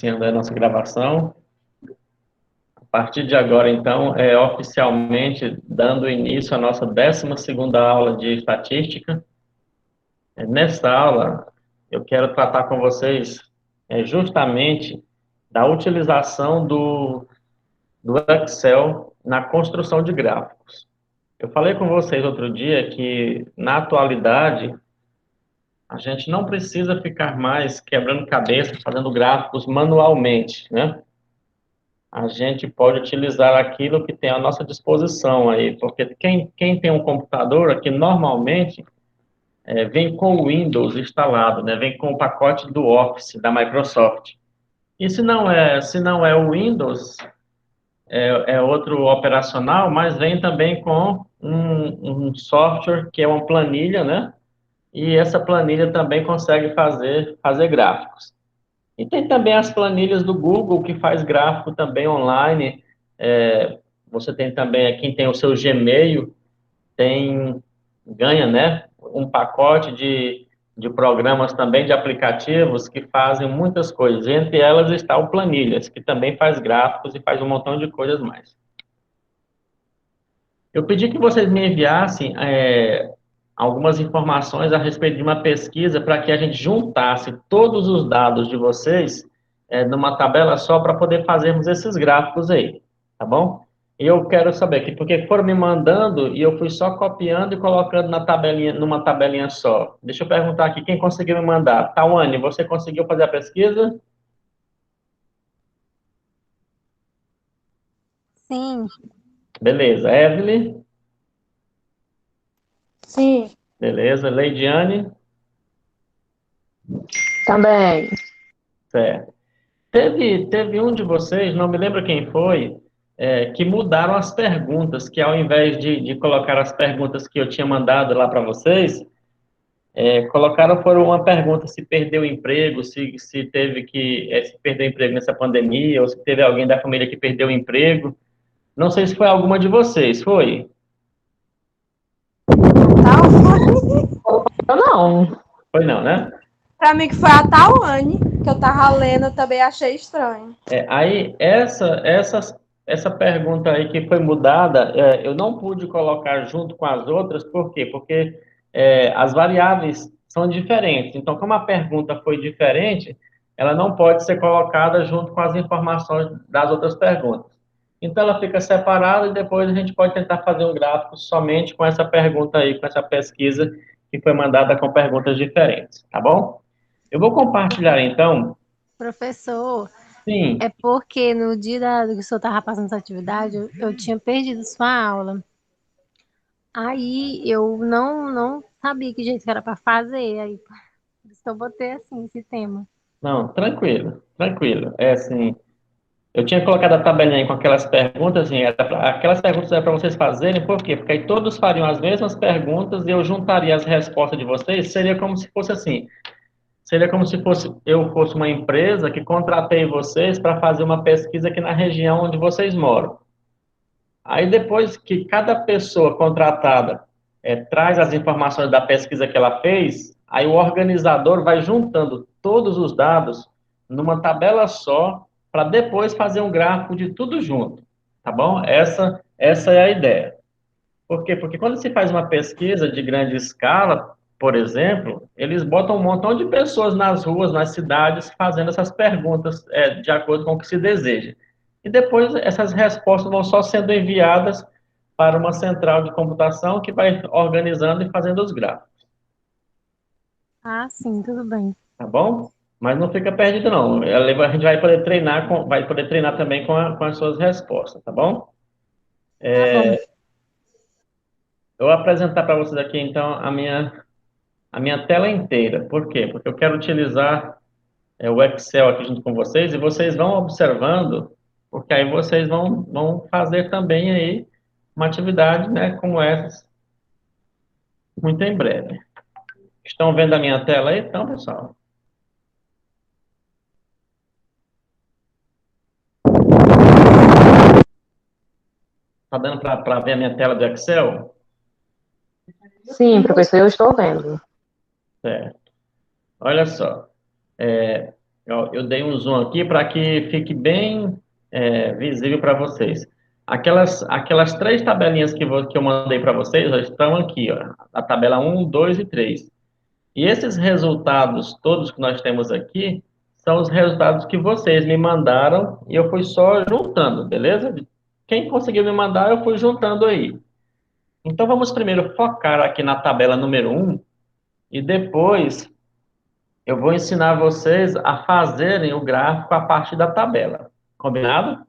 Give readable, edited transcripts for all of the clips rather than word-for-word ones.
Iniciando a nossa gravação. A partir de agora, então, oficialmente dando início à nossa 12ª aula de estatística. Nesta aula, eu quero tratar com vocês justamente da utilização do Excel na construção de gráficos. Eu falei com vocês outro dia que, na atualidade, a gente não precisa ficar mais quebrando cabeça, fazendo gráficos manualmente, né? A gente pode utilizar aquilo que tem à nossa disposição aí, porque quem tem um computador aqui, normalmente, vem com o Windows instalado, né? Vem com o pacote do Office, da Microsoft. E se não é o Windows, é outro operacional, mas vem também com um software que é uma planilha, né? E essa planilha também consegue fazer gráficos. E tem também as planilhas do Google, que faz gráfico também online. Você tem também, quem tem o seu Gmail, ganha, né, um pacote de programas também, de aplicativos, que fazem muitas coisas. Entre elas está o Planilhas, que também faz gráficos e faz um montão de coisas mais. Eu pedi que vocês me enviassem algumas informações a respeito de uma pesquisa para que a gente juntasse todos os dados de vocês numa tabela só para poder fazermos esses gráficos aí, tá bom? E eu quero saber aqui, porque foram me mandando e eu fui só copiando e colocando na tabelinha, numa tabelinha só. Deixa eu perguntar aqui, quem conseguiu me mandar? Tawane, você conseguiu fazer a pesquisa? Sim, Beleza. Evelyn? Sim, Beleza. Leidiane? também. Certo. Teve um de vocês, não me lembro quem foi, que mudaram as perguntas, que ao invés de colocar as perguntas que eu tinha mandado lá para vocês, colocaram por uma pergunta se perdeu o emprego, se teve se perdeu o emprego nessa pandemia, ou se teve alguém da família que perdeu o emprego. Não sei se foi alguma de vocês, foi? Eu não. Foi não, né? pra mim que foi a Tawane, que eu tava lendo, eu também achei estranho. Aí, essa pergunta aí que foi mudada, eu não pude colocar junto com as outras, por quê? Porque as variáveis são diferentes. Então, como a pergunta foi diferente, ela não pode ser colocada junto com as informações das outras perguntas. Então, ela fica separada e depois a gente pode tentar fazer um gráfico somente com essa pergunta aí, com essa pesquisa que foi mandada com perguntas diferentes, tá bom? Eu vou compartilhar, então. Professor, Sim. é porque no dia que o senhor tava passando essa atividade, eu tinha perdido sua aula. Aí eu não sabia que jeito que era para fazer. Aí por isso que eu botei assim esse tema. Não, tranquilo, tranquilo. É assim, eu tinha colocado a tabelinha aí com aquelas perguntas, assim, aquelas perguntas eram para vocês fazerem, por quê? Porque aí todos fariam as mesmas perguntas e eu juntaria as respostas de vocês, seria como se fosse assim, seria como se eu fosse uma empresa que contratei vocês para fazer uma pesquisa aqui na região onde vocês moram. Aí depois que cada pessoa contratada traz as informações da pesquisa que ela fez, aí o organizador vai juntando todos os dados numa tabela só, para depois fazer um gráfico de tudo junto, tá bom? Essa é a ideia. Por quê? Porque quando se faz uma pesquisa de grande escala, por exemplo, eles botam um montão de pessoas nas ruas, nas cidades, fazendo essas perguntas de acordo com o que se deseja. E depois essas respostas vão só sendo enviadas para uma central de computação que vai organizando e fazendo os gráficos, Ah, sim, tudo bem. tá bom? Mas não fica perdido, não. A gente vai poder treinar, vai poder treinar também com as suas respostas, tá bom? Tá bom. Eu vou apresentar para vocês aqui, então, a minha tela inteira. Por quê? Porque eu quero utilizar o Excel aqui junto com vocês e vocês vão observando, porque aí vocês vão fazer também aí uma atividade, né, como essa, muito em breve. Estão vendo a minha tela aí, então, pessoal? Está dando para ver a minha tela do Excel? Sim, professor, eu estou vendo. Certo. Olha só. Eu dei um zoom aqui para que fique bem visível para vocês. Aquelas três tabelinhas que eu mandei para vocês ó, estão aqui, ó, a tabela um, 2 e 3. E esses resultados todos que nós temos aqui são os resultados que vocês me mandaram e eu fui só juntando, beleza? Quem conseguiu me mandar, eu fui juntando aí. Então vamos primeiro focar aqui na tabela número um e depois eu vou ensinar vocês a fazerem o gráfico a partir da tabela. Combinado?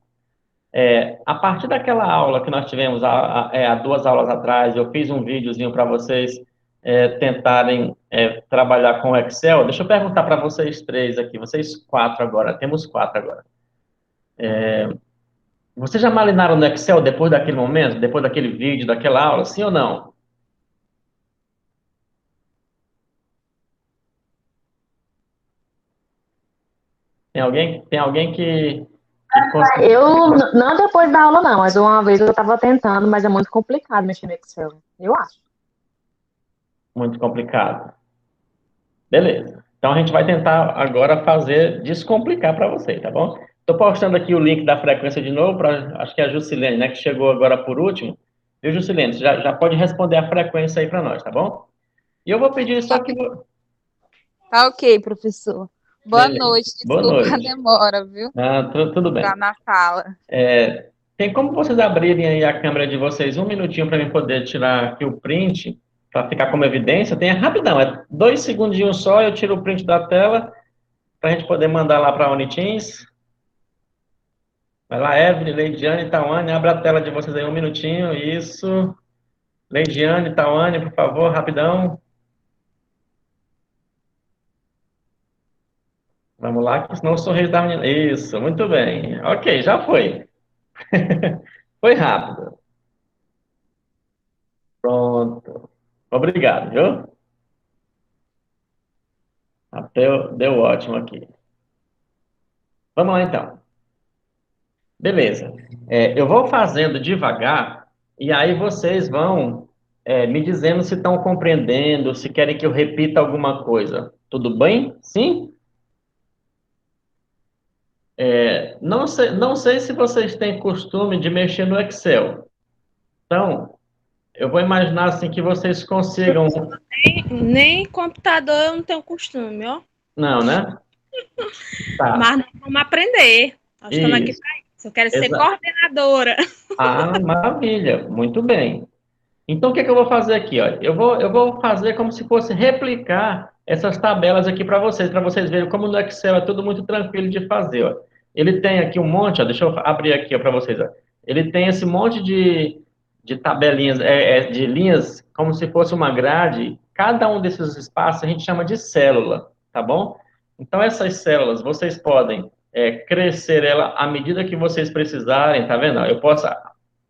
A partir daquela aula que nós tivemos há 2 aulas atrás, eu fiz um videozinho para vocês tentarem trabalhar com o Excel. Deixa eu perguntar para vocês três aqui, vocês quatro agora, temos quatro agora. Vocês já malinaram no Excel depois daquele momento, depois daquele vídeo, daquela aula, sim ou não? Tem alguém que conseguiu? Eu, não depois da aula, não, mas uma vez eu estava tentando, mas é muito complicado mexer no Excel, eu acho. Muito complicado. Beleza. Então a gente vai tentar agora descomplicar para vocês, tá bom? Estou postando aqui o link da frequência de novo, acho que é a Jusilene, né, que chegou agora por último. Viu, Jusilene? Você já pode responder a frequência aí para nós, tá bom? E eu vou pedir só que... Tá ok, professor. Boa Beleza. noite, Boa desculpa a noite. demora, viu? Tudo bem. Tá na sala. Tem como vocês abrirem aí a câmera de vocês um minutinho para mim poder tirar aqui o print, para ficar como evidência? Tem rapidão, 2 segundinhos só, eu tiro o print da tela, para a gente poder mandar lá para a Uniteams. Vai lá, Evelyn, Leidiane, Tawane, abre a tela de vocês aí um minutinho, isso. Leidiane, Tawane, por favor, rapidão. Vamos lá, que senão o sorriso da menina... Isso, muito bem. Ok, já foi. Foi rápido. Pronto. Obrigado, viu? Deu ótimo aqui. Vamos lá, então. Beleza. Eu vou fazendo devagar e aí vocês vão me dizendo se estão compreendendo, se querem que eu repita alguma coisa. Tudo bem? Sim? Não sei se vocês têm costume de mexer no Excel. Então, eu vou imaginar assim que vocês consigam... Nem computador eu não tenho costume, ó. Não, né? Tá. Mas nós vamos aprender. Nós estamos aqui Isso. para isso. Eu quero ser Exato. coordenadora. Ah, maravilha. Muito bem. Então, o que é que eu vou fazer aqui? Ó? Eu vou fazer como se fosse replicar essas tabelas aqui para vocês verem como no Excel é tudo muito tranquilo de fazer. Ó. Ele tem aqui um monte, ó, deixa eu abrir aqui para vocês. Ó. Ele tem esse monte de tabelinhas, de linhas, como se fosse uma grade. Cada um desses espaços a gente chama de célula, tá bom? Então, essas células, vocês podem crescer ela à medida que vocês precisarem, tá vendo? Eu posso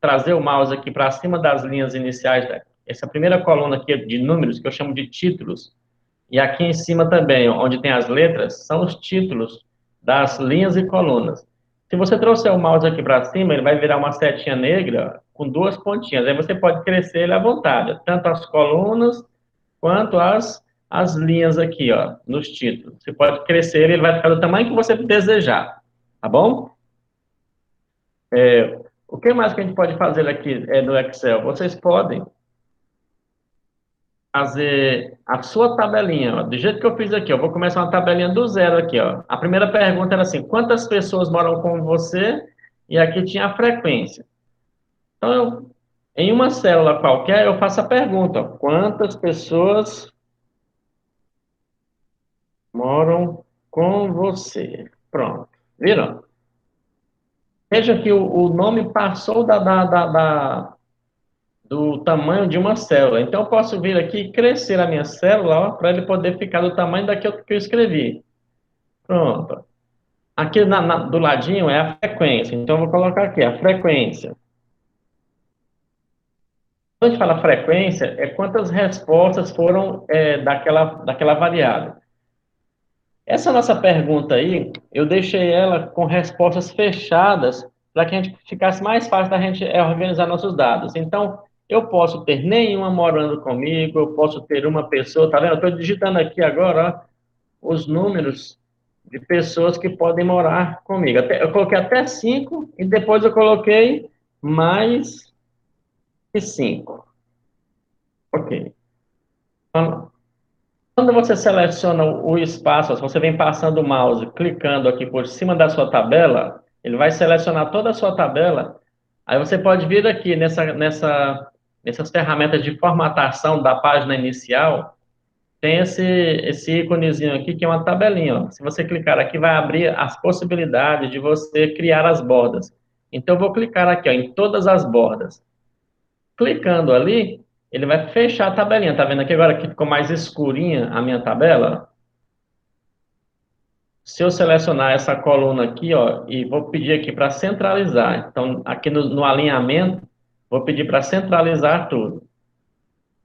trazer o mouse aqui para cima das linhas iniciais, essa primeira coluna aqui de números, que eu chamo de títulos, e aqui em cima também, onde tem as letras, são os títulos das linhas e colunas. Se você trouxer o mouse aqui para cima, ele vai virar uma setinha negra com 2 pontinhas, aí você pode crescer ele à vontade, tanto as colunas quanto as linhas aqui, ó, nos títulos. Você pode crescer, ele vai ficar do tamanho que você desejar, tá bom? O que mais que a gente pode fazer aqui no Excel? Vocês podem fazer a sua tabelinha, ó, do jeito que eu fiz aqui. Eu vou começar uma tabelinha do zero aqui, ó. A primeira pergunta era assim, quantas pessoas moram com você? E aqui tinha a frequência. Então, em uma célula qualquer, eu faço a pergunta, ó, quantas pessoas moram com você? Pronto. Viram? Veja que o nome passou do tamanho de uma célula. Então, eu posso vir aqui e crescer a minha célula para ele poder ficar do tamanho daquilo que eu escrevi. Pronto. Aqui do ladinho é a frequência. Então, eu vou colocar aqui a frequência. Quando a gente fala frequência, é quantas respostas foram daquela variável. Essa nossa pergunta aí, eu deixei ela com respostas fechadas para que a gente ficasse mais fácil da gente organizar nossos dados. Então, eu posso ter nenhuma morando comigo, eu posso ter uma pessoa, tá vendo? Eu estou digitando aqui agora, ó, os números de pessoas que podem morar comigo. Eu coloquei até 5 e depois eu coloquei mais que 5. Ok. Então, quando você seleciona o espaço, se você vem passando o mouse, clicando aqui por cima da sua tabela, ele vai selecionar toda a sua tabela. Aí você pode vir aqui nessas ferramentas de formatação da página inicial, tem esse íconezinho aqui que é uma tabelinha. Ó. Se você clicar aqui, vai abrir as possibilidades de você criar as bordas. Então, eu vou clicar aqui ó, em todas as bordas. Clicando ali, ele vai fechar a tabelinha. Tá vendo aqui agora que ficou mais escurinha a minha tabela? Se eu selecionar essa coluna aqui, ó, e vou pedir aqui para centralizar. Então, aqui no alinhamento, vou pedir para centralizar tudo.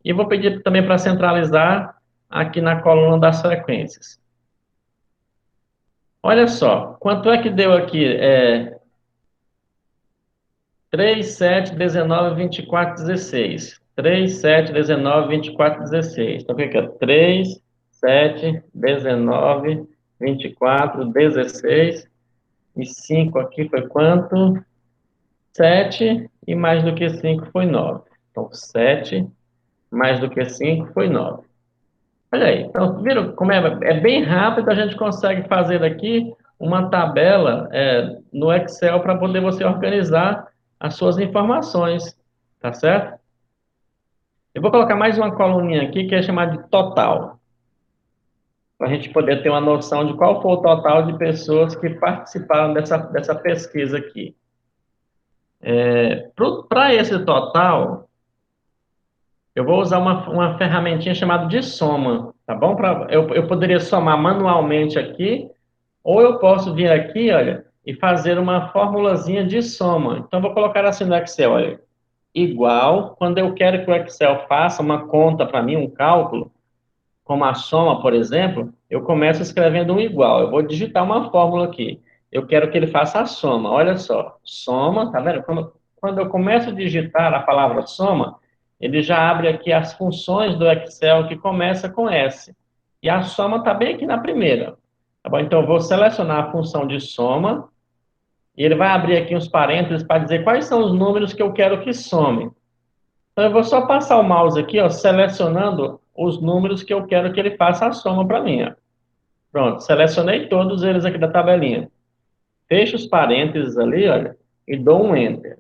E vou pedir também para centralizar aqui na coluna das frequências. Olha só, quanto é que deu aqui? 3, 7, 19, 24, 16. 3, 7, 19, 24, 16. Então, o que é? 3, 7, 19, 24, 16. E 5 aqui foi quanto? 7, e mais do que 5 foi 9. Então, 7 mais do que 5 foi 9. Olha aí, então, viram como é bem rápido, a gente consegue fazer aqui uma tabela no Excel para poder você organizar as suas informações, tá certo? Eu vou colocar mais uma coluninha aqui que é chamada de total, para a gente poder ter uma noção de qual foi o total de pessoas que participaram dessa pesquisa aqui. Para esse total, eu vou usar uma ferramentinha chamada de soma, tá bom? Eu poderia somar manualmente aqui, ou eu posso vir aqui, olha, e fazer uma formulazinha de soma. Então, eu vou colocar assim no Excel, olha, igual, quando eu quero que o Excel faça uma conta para mim, um cálculo, como a soma, por exemplo, eu começo escrevendo um igual. Eu vou digitar uma fórmula aqui. Eu quero que ele faça a soma. Olha só, soma, tá vendo? Quando eu começo a digitar a palavra soma, ele já abre aqui as funções do Excel que começa com S. E a soma está bem aqui na primeira. Tá bom? Então, eu vou selecionar a função de soma, e ele vai abrir aqui uns parênteses para dizer quais são os números que eu quero que somem. Então, eu vou só passar o mouse aqui, ó, selecionando os números que eu quero que ele faça a soma para mim. Ó. Pronto, selecionei todos eles aqui da tabelinha. Fecho os parênteses ali, olha, e dou um Enter.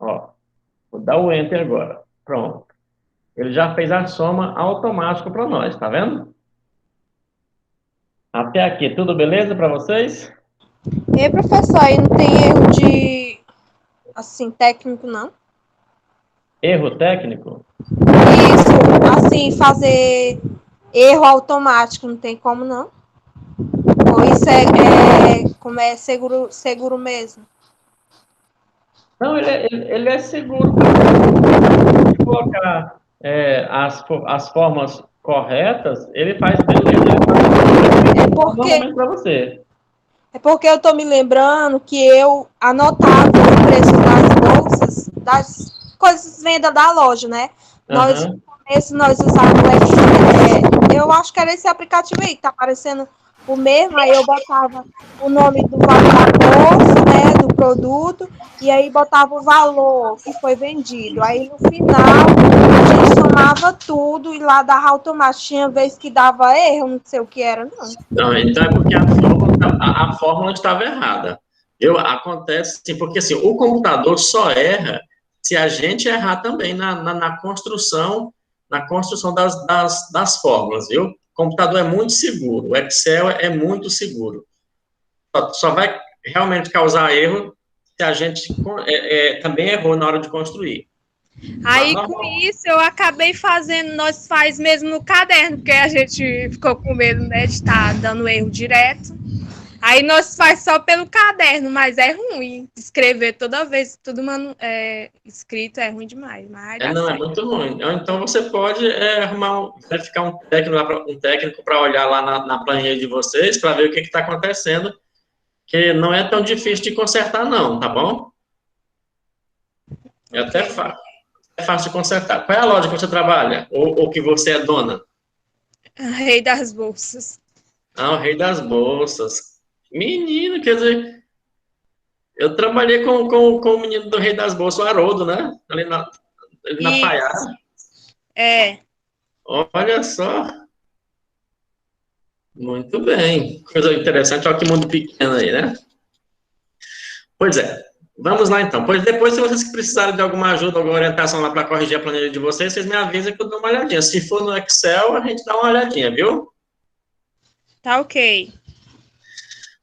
Ó, vou dar o Enter agora. Pronto. Ele já fez a soma automático para nós, tá vendo? Até aqui, tudo beleza para vocês? E professor, aí não tem erro de, assim, técnico, não? Erro técnico? Isso, assim, fazer erro automático, não tem como, não? Ou isso como é seguro mesmo? Não, ele é seguro. Se colocar as formas corretas, ele faz beleza. Ele faz normalmente para você. É porque eu tô me lembrando que eu anotava o preço das bolsas, das coisas venda da loja, né? Nós, no começo, nós usávamos eu acho que era esse aplicativo aí, que tá aparecendo o mesmo, aí eu botava o nome do valor da bolsa, né, do produto, e aí botava o valor que foi vendido. Aí, no final, a gente somava tudo e lá dava automático. Tinha vez que dava erro, não sei o que era, não. Não, então é porque a fórmula estava errada. Acontece assim, porque assim, o computador só erra se a gente errar também na construção das fórmulas, viu? O computador é muito seguro, o Excel é muito seguro. Só vai realmente causar erro se a gente também errou na hora de construir. Aí, com isso, eu acabei fazendo, nós faz mesmo no caderno, porque a gente ficou com medo, né, de estar dando erro direto. Aí nós faz só pelo caderno, mas é ruim. Escrever toda vez, tudo escrito é ruim demais. Mas é muito ruim. Então você pode verificar um técnico para olhar lá na planilha de vocês, para ver o que está acontecendo, que não é tão difícil de consertar não, tá bom? É até fácil. É fácil de consertar. Qual é a loja que você trabalha? Ou que você é dona? Rei das Bolsas. Ah, o Rei das Bolsas. Menino, quer dizer, eu trabalhei com o menino do Rei das Bolsas, o Haroldo, né? Ali na Isso. Paiada. É. Olha só. Muito bem. Coisa interessante, olha que mundo pequeno aí, né? Pois é. Vamos lá, então. Pois depois, se vocês precisarem de alguma ajuda, alguma orientação lá para corrigir a planilha de vocês, vocês me avisam que eu dou uma olhadinha. Se for no Excel, a gente dá uma olhadinha, viu? Tá ok.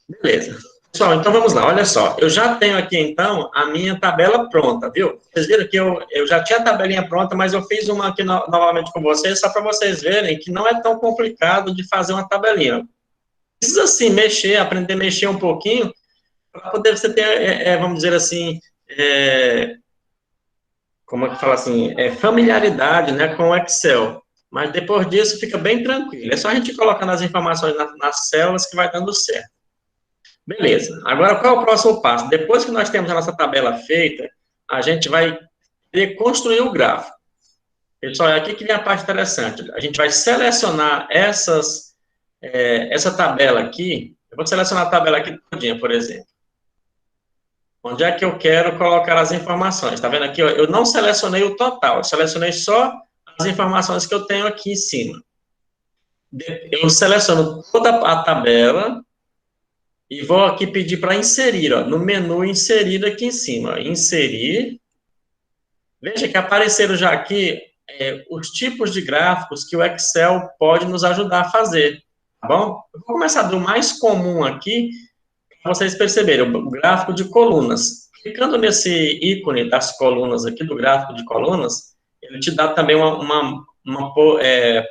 Beleza. Pessoal, então vamos lá, olha só. Eu já tenho aqui, então, a minha tabela pronta, viu? Vocês viram que eu já tinha a tabelinha pronta, mas eu fiz uma aqui novamente com vocês, só para vocês verem que não é tão complicado de fazer uma tabelinha. Precisa, sim, mexer, aprender a mexer um pouquinho, para poder você ter, vamos dizer assim, como é que fala assim, familiaridade, né, com o Excel. Mas depois disso fica bem tranquilo. É só a gente colocando as informações nas células que vai dando certo. Beleza. Agora, qual é o próximo passo? Depois que nós temos a nossa tabela feita, a gente vai construir o gráfico. Pessoal, é aqui que vem a parte interessante. A gente vai selecionar essa tabela aqui. Eu vou selecionar a tabela aqui todinha, por exemplo. Onde é que eu quero colocar as informações? Está vendo aqui? Ó, eu não selecionei o total, eu selecionei só as informações que eu tenho aqui em cima. Eu seleciono toda a tabela e vou aqui pedir para inserir, ó, no menu inserir aqui em cima. Inserir. Veja que apareceram já aqui os tipos de gráficos que o Excel pode nos ajudar a fazer, tá bom? Eu vou começar do mais comum aqui, para vocês perceberem, o gráfico de colunas. Clicando nesse ícone das colunas aqui, do gráfico de colunas, ele te dá também uma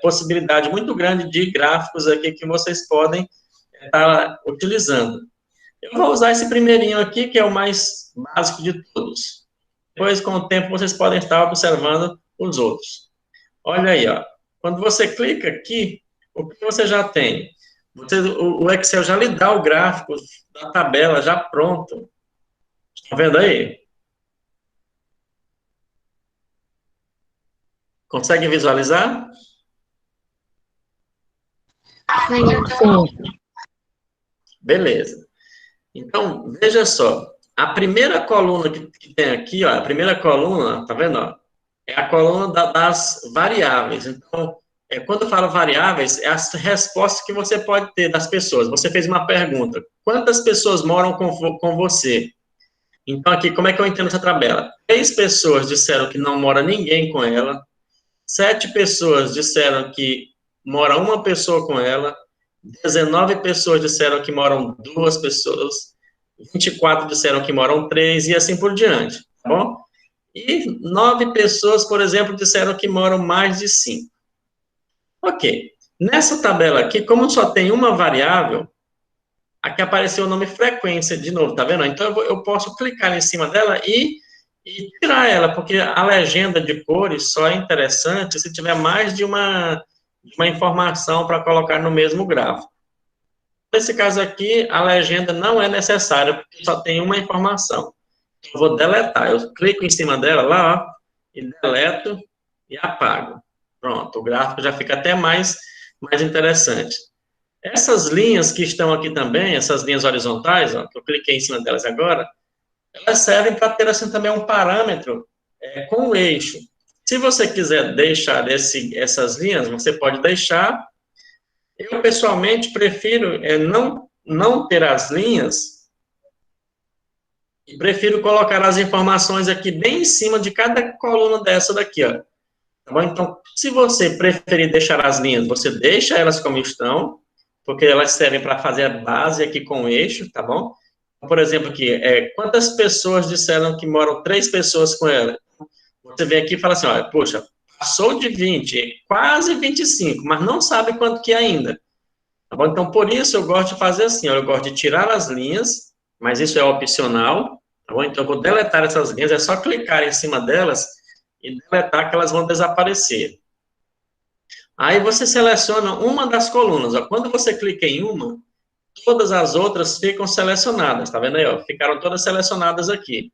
possibilidade muito grande de gráficos aqui que vocês podem estar utilizando. Eu vou usar esse primeirinho aqui, que é o mais básico de todos. Depois, com o tempo, vocês podem estar observando os outros. Olha aí, ó. Quando você clica aqui, o que você já tem? O Excel já lhe dá o gráfico da tabela já pronto. Está vendo aí? Consegue visualizar? Sim. Beleza. Então, veja só. A primeira coluna que tem aqui, ó, a primeira coluna, tá vendo? Ó, é a coluna das variáveis. Então, quando eu falo variáveis, é as respostas que você pode ter das pessoas. Você fez uma pergunta. Quantas pessoas moram com você? Então, aqui, como é que eu entendo essa tabela? 3 pessoas disseram que não mora ninguém com ela. 7 pessoas disseram que mora uma pessoa com ela. 19 pessoas disseram que moram 2 pessoas. 24 disseram que moram 3 e assim por diante, tá bom? E 9 pessoas, por exemplo, disseram que moram mais de 5. Ok. Nessa tabela aqui, como só tem uma variável, aqui apareceu o nome frequência de novo, tá vendo? Então, eu posso clicar em cima dela e tirar ela, porque a legenda de cores só é interessante se tiver mais de uma informação para colocar no mesmo gráfico. Nesse caso aqui, a legenda não é necessária, porque só tem uma informação. Eu vou deletar. Eu clico em cima dela lá, ó, e deleto e apago. Pronto, o gráfico já fica até mais interessante. Essas linhas que estão aqui também, essas linhas horizontais, ó, que eu cliquei em cima delas agora, elas servem para ter assim também um parâmetro com o eixo. Se você quiser deixar essas linhas, você pode deixar. Eu, pessoalmente, prefiro não ter as linhas e prefiro colocar as informações aqui bem em cima de cada coluna dessa daqui, ó. Tá bom? Então, se você preferir deixar as linhas, você deixa elas como estão, porque elas servem para fazer a base aqui com o eixo, tá bom? Por exemplo, aqui, quantas pessoas disseram que moram 3 pessoas com ela? Você vem aqui e fala assim, olha, poxa, passou de 20, quase 25, mas não sabe quanto que é ainda. Tá bom? Então, por isso eu gosto de fazer assim, ó, eu gosto de tirar as linhas, mas isso é opcional, tá bom? Então, eu vou deletar essas linhas, é só clicar em cima delas e deletar que elas vão desaparecer. Aí você seleciona uma das colunas, ó. Quando você clica em uma, todas as outras ficam selecionadas, tá vendo aí, ó? Ficaram todas selecionadas aqui.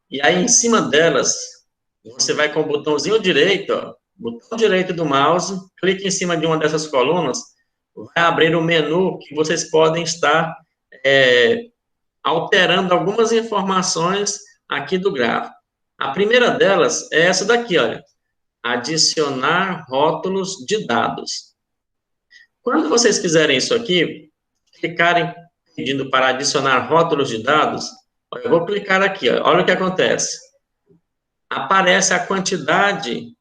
E aí, em cima delas, você vai com o botãozinho direito, ó, botão direito do mouse, clique em cima de uma dessas colunas, vai abrir o menu que vocês podem estar alterando algumas informações aqui do gráfico. A primeira delas é essa daqui, olha. Adicionar rótulos de dados. Quando vocês fizerem isso aqui, clicarem pedindo para adicionar rótulos de dados, eu vou clicar aqui, olha o que acontece. Aparece a quantidade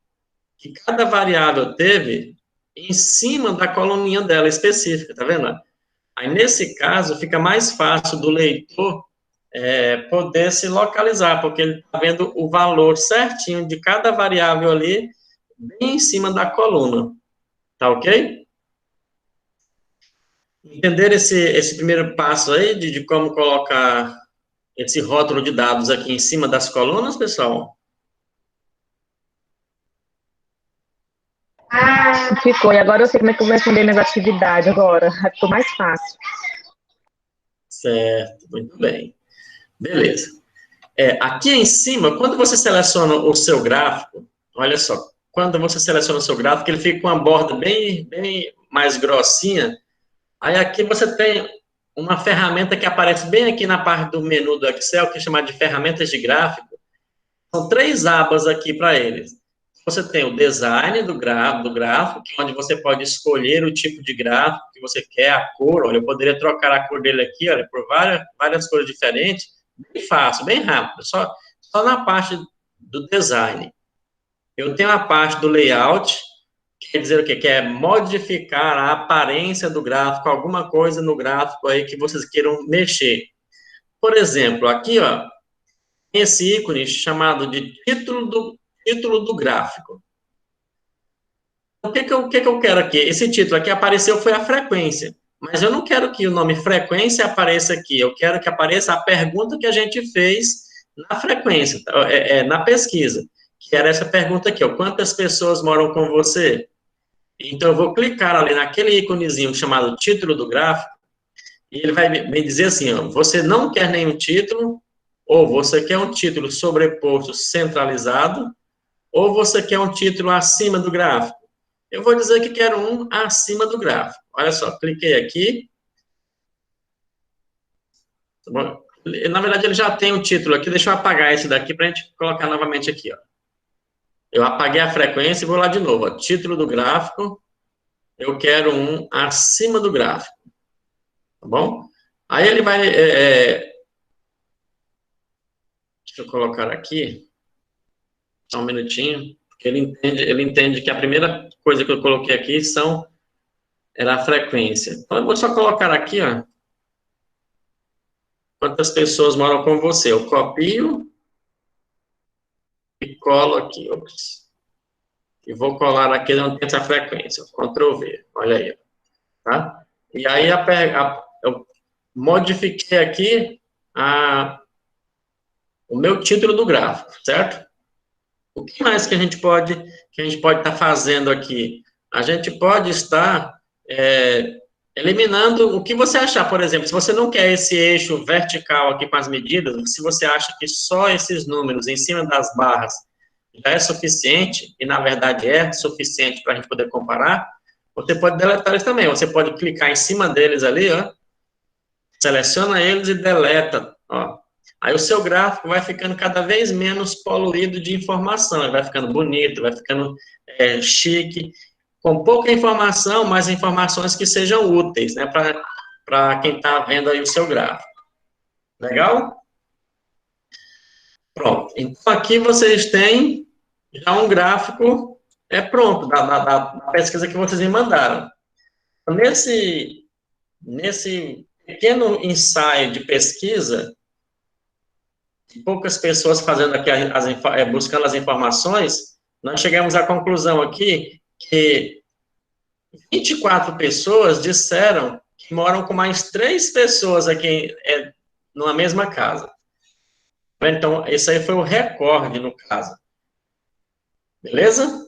que cada variável teve em cima da coluninha dela específica, tá vendo? Aí, nesse caso, fica mais fácil do leitor poder se localizar, porque ele está vendo o valor certinho de cada variável ali, bem em cima da coluna. Tá ok? Entender esse primeiro passo aí de como colocar esse rótulo de dados aqui em cima das colunas, pessoal? Ficou. E agora eu sei como é que eu vou responder minhas atividades agora. Ficou mais fácil. Certo, muito bem. Beleza. Aqui em cima, quando você seleciona o seu gráfico, olha só, quando você seleciona o seu gráfico, ele fica com uma borda bem mais grossinha. Aí aqui você tem uma ferramenta que aparece bem aqui na parte do menu do Excel, que é chamada de ferramentas de gráfico. São 3 abas aqui para eles. Você tem o design do gráfico, onde você pode escolher o tipo de gráfico que você quer, a cor. Olha, eu poderia trocar a cor dele aqui, olha, por várias cores diferentes. Bem fácil, bem rápido. Só na parte do design. Eu tenho a parte do layout, quer dizer o quê? Que é modificar a aparência do gráfico, alguma coisa no gráfico aí que vocês queiram mexer. Por exemplo, aqui, ó, tem esse ícone chamado de título do gráfico. O que eu quero aqui? Esse título aqui apareceu foi a frequência, mas eu não quero que o nome frequência apareça aqui, eu quero que apareça a pergunta que a gente fez na frequência, na pesquisa, que era essa pergunta aqui, ó, quantas pessoas moram com você? Então, eu vou clicar ali naquele íconezinho chamado título do gráfico, e ele vai me dizer assim, ó, você não quer nenhum título, ou você quer um título sobreposto centralizado, ou você quer um título acima do gráfico. Eu vou dizer que quero um acima do gráfico. Olha só, cliquei aqui. Na verdade, ele já tem um título aqui, deixa eu apagar esse daqui para a gente colocar novamente aqui, ó. Eu apaguei a frequência e vou lá de novo, ó, título do gráfico, eu quero um acima do gráfico, tá bom? Aí ele vai, deixa eu colocar aqui, só um minutinho, porque ele entende que a primeira coisa que eu coloquei aqui era a frequência. Então, eu vou só colocar aqui, ó, quantas pessoas moram com você. Eu copio e colo aqui, ops. E vou colar aqui onde tem essa frequência, Ctrl V, olha aí, tá? E aí eu modifiquei aqui o meu título do gráfico, certo? O que mais que a gente pode estar fazendo aqui? A gente pode estar eliminando o que você achar, por exemplo, se você não quer esse eixo vertical aqui com as medidas, se você acha que só esses números em cima das barras já é suficiente, e na verdade é suficiente para a gente poder comparar, você pode deletar eles também. Você pode clicar em cima deles ali, ó, seleciona eles e deleta, ó. Aí o seu gráfico vai ficando cada vez menos poluído de informação, ele vai ficando bonito, vai ficando chique, com pouca informação, mas informações que sejam úteis, né, para quem está vendo aí o seu gráfico. Legal? Pronto. Então, aqui vocês têm já um gráfico pronto, da pesquisa que vocês me mandaram. Nesse pequeno ensaio de pesquisa, poucas pessoas fazendo aqui, buscando as informações, nós chegamos à conclusão aqui que 24 pessoas disseram que moram com mais 3 pessoas aqui numa mesma casa. Então, esse aí foi o recorde, no caso. Beleza?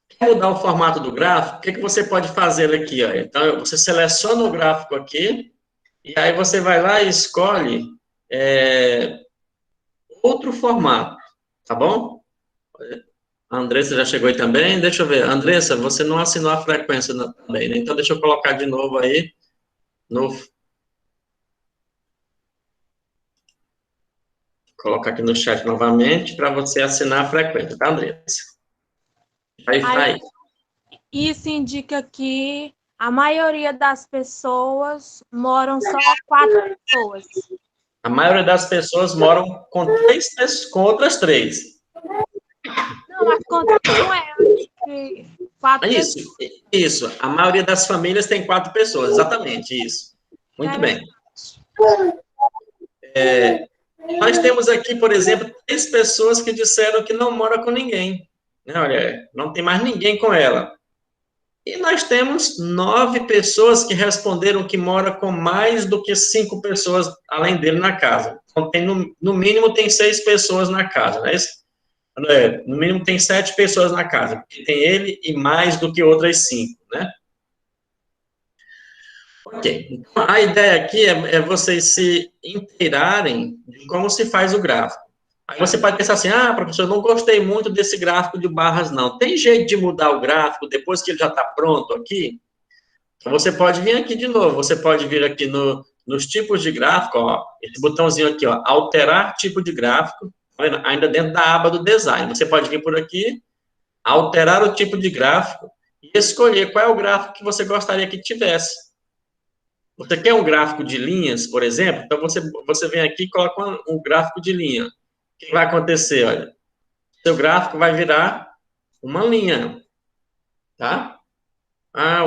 Quer mudar o formato do gráfico? O que você pode fazer aqui? Ó? Então, você seleciona o gráfico aqui, e aí você vai lá e escolhe outro formato, tá bom? A Andressa já chegou aí também? Deixa eu ver. Andressa, você não assinou a frequência também, né? Então, deixa eu colocar de novo aí. Colocar aqui no chat novamente para você assinar a frequência, tá, Andressa? Aí tá aí. Isso indica que a maioria das pessoas moram só 4 pessoas. A maioria das pessoas moram com outras 3. Não, mas conta com ela, que 4 pessoas. Isso. A maioria das famílias tem 4 pessoas, exatamente isso. Muito bem. Nós temos aqui, por exemplo, 3 pessoas que disseram que não moram com ninguém. Olha, não tem mais ninguém com ela. E nós temos 9 pessoas que responderam que mora com mais do que 5 pessoas além dele na casa. Então, no mínimo, tem 6 pessoas na casa, não é isso? No mínimo, tem 7 pessoas na casa, porque tem ele e mais do que outras 5, né? Ok. Então, a ideia aqui é vocês se inteirarem de como se faz o gráfico. Aí você pode pensar assim, professor, eu não gostei muito desse gráfico de barras, não. Tem jeito de mudar o gráfico depois que ele já está pronto aqui? Então, você pode vir aqui de novo. Você pode vir aqui nos tipos de gráfico, ó, esse botãozinho aqui, ó, alterar tipo de gráfico, tá vendo? Ainda dentro da aba do design. Você pode vir por aqui, alterar o tipo de gráfico e escolher qual é o gráfico que você gostaria que tivesse. Você quer um gráfico de linhas, por exemplo? Então, você vem aqui e coloca um gráfico de linha. O que vai acontecer? Olha, seu gráfico vai virar uma linha, tá?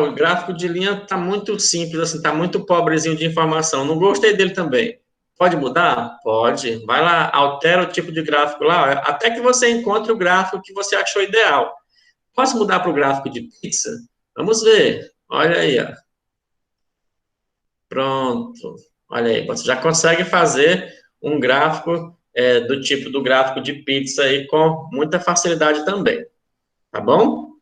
O gráfico de linha está muito simples, assim, está muito pobrezinho de informação. Não gostei dele também. Pode mudar? Pode. Vai lá, altera o tipo de gráfico lá, até que você encontre o gráfico que você achou ideal. Posso mudar para o gráfico de pizza? Vamos ver. Olha aí, ó. Pronto. Olha aí, você já consegue fazer um gráfico do tipo do gráfico de pizza aí com muita facilidade também. Tá bom?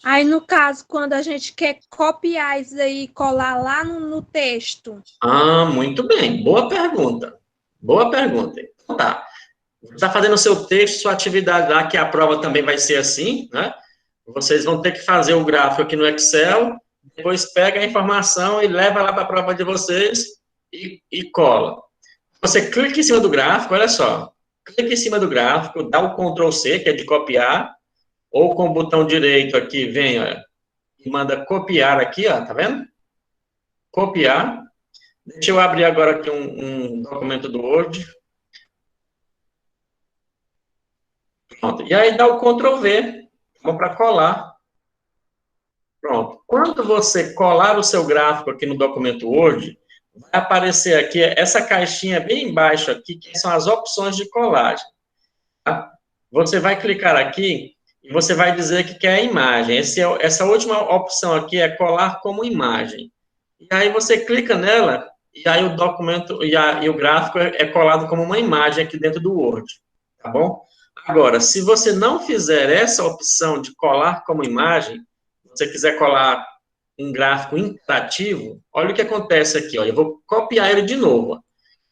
Aí, no caso, quando a gente quer copiar isso aí e colar lá no texto. Muito bem. Boa pergunta. Boa pergunta. Então tá. Você está fazendo o seu texto, sua atividade lá, que a prova também vai ser assim, né? Vocês vão ter que fazer o gráfico aqui no Excel, depois pega a informação e leva lá para a prova de vocês e cola. Você clica em cima do gráfico, olha só. Clica em cima do gráfico, dá o Ctrl C, que é de copiar, ou com o botão direito aqui, vem, olha, e manda copiar aqui, ó, tá vendo? Copiar. Deixa eu abrir agora aqui um documento do Word. Pronto. E aí dá o Ctrl V, vamos para colar. Pronto. Quando você colar o seu gráfico aqui no documento Word, vai aparecer aqui essa caixinha bem embaixo aqui, que são as opções de colagem. Tá? Você vai clicar aqui e você vai dizer que quer a imagem. Essa última opção aqui é colar como imagem. E aí você clica nela e aí o documento e o gráfico é colado como uma imagem aqui dentro do Word. Tá bom? Agora, se você não fizer essa opção de colar como imagem, se você quiser colar um gráfico interativo, olha o que acontece aqui. Ó. Eu vou copiar ele de novo.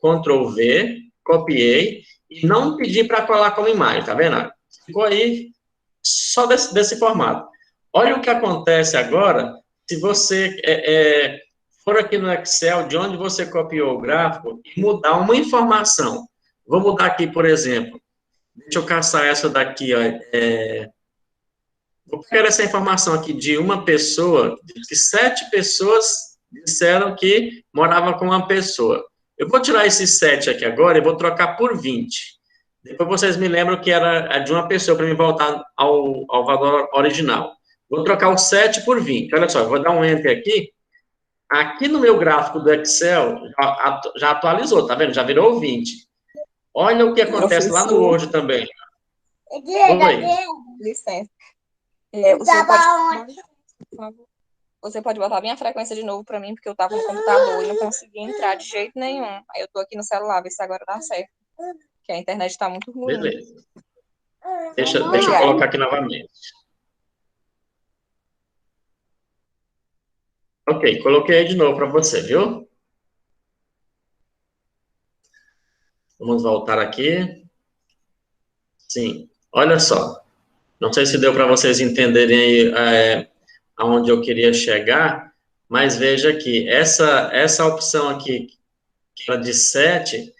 Ó. Ctrl V, copiei, e não pedi para colar como imagem, tá vendo? Ficou aí só desse formato. Olha o que acontece agora se você for aqui no Excel, de onde você copiou o gráfico, e mudar uma informação. Vou mudar aqui, por exemplo, deixa eu caçar essa daqui, ó. Vou pegar essa informação aqui de uma pessoa, que 7 pessoas disseram que moravam com uma pessoa. Eu vou tirar esses 7 aqui agora e vou trocar por 20. Depois vocês me lembram que era de uma pessoa para me voltar ao valor original. Vou trocar o 7 por 20. Olha só, eu vou dar um Enter aqui. Aqui no meu gráfico do Excel, já atualizou, tá vendo? Já virou 20. Olha o que acontece lá no Word também. Oi. Licença. Você pode botar a minha frequência de novo para mim, porque eu tava no computador e não consegui entrar de jeito nenhum. Aí eu tô aqui no celular, ver se agora dá certo. Porque a internet tá muito ruim. Beleza. Deixa eu colocar aqui novamente. Ok, coloquei aí de novo para você, viu? Vamos voltar aqui. Sim, olha só. Não sei se deu para vocês entenderem aí aonde eu queria chegar, mas veja aqui, essa opção aqui, que era de 7,